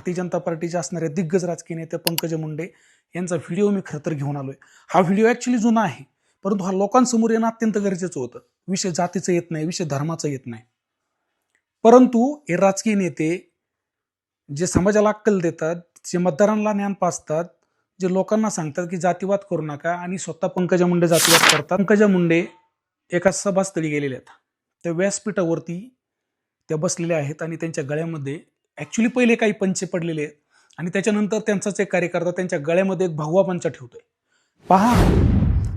भारतीय जनता पार्टीचे असणारे दिग्गज राजकीय नेते पंकजा मुंडे यांचा व्हिडिओ मी खरं तर घेऊन आलोय. हा व्हिडिओ ऍक्च्युली जुना आहे, परंतु हा लोकांसमोर येणं अत्यंत गरजेचं होतं. विषय जातीचं येत नाही, विषय धर्माचा येत नाही, परंतु हे राजकीय नेते जे समाजाला अक्कल देतात, जे मतदारांना ज्ञान पाजतात, जे लोकांना सांगतात की जातीवाद करू नका, आणि स्वतः पंकजा मुंडे जातीवाद करतात. पंकजा मुंडे एका सभास्थळी गेलेल्या आहेत. त्या व्यासपीठावरती त्या बसलेल्या आहेत आणि त्यांच्या गळ्यामध्ये ऍक्च्युली पहिले काही पंचे पडलेले आहेत आणि त्याच्यानंतर त्यांचाच एक कार्यकर्ता त्यांच्या गळ्यामध्ये एक भगवा पंचा ठेवतोय. पहा,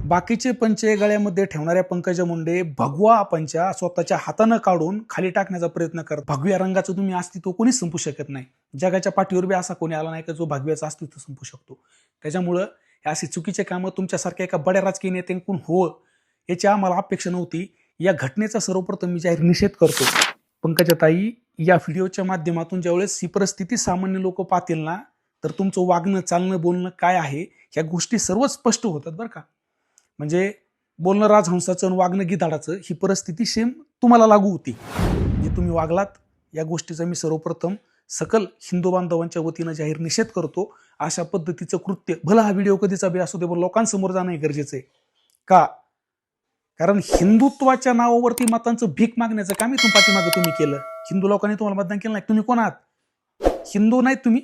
बाकीचे पंचे गळ्यामध्ये ठेवणाऱ्या पंकजा मुंडे भगवा पंचा स्वतःच्या हातानं काढून खाली टाकण्याचा प्रयत्न करतात. भगव्या रंगाचं तुम्ही अस्तित्व कोणीच संपू शकत नाही. जगाच्या पाठीवर बी असा कोणी आला नाही का जो भगव्याचं अस्तित्व संपू शकतो. त्याच्यामुळं अशी चुकीचे कामं तुमच्यासारख्या एका बड्या राजकीय नेत्यांकडून हो याची आम्हाला अपेक्षा नव्हती. या घटनेचा सर्वप्रथम मी जाहीर निषेध करतो. पंकजाताई, या व्हिडिओच्या माध्यमातून ज्यावेळेस ही परिस्थिती सामान्य लोक पाहतील ना, तर तुमचं वागणं, चालणं, बोलणं काय आहे ह्या गोष्टी सर्व स्पष्ट होतात बरं का. म्हणजे बोलणं राजहंसाचं आणि वागणं गिधाडाचं, ही परिस्थिती सेम तुम्हाला लागू होती जे तुम्ही वागलात. या गोष्टीचा मी सर्वप्रथम सकल हिंदू बांधवांच्या वतीनं जाहीर निषेध करतो. अशा पद्धतीचं कृत्य, भला हा व्हिडिओ कधीचा बी असू दे, पण लोकांसमोर जाणं गरजेचं आहे. का? कारण हिंदुत्वाच्या नावावरती मतांचं भीक मागण्याचं काम इथून पाठीमागं तुम्ही केलं. हिंदू लोकांनी तुम्हाला मतदान केलं नाही. तुम्ही कोण आहात? हिंदू नाही तुम्ही,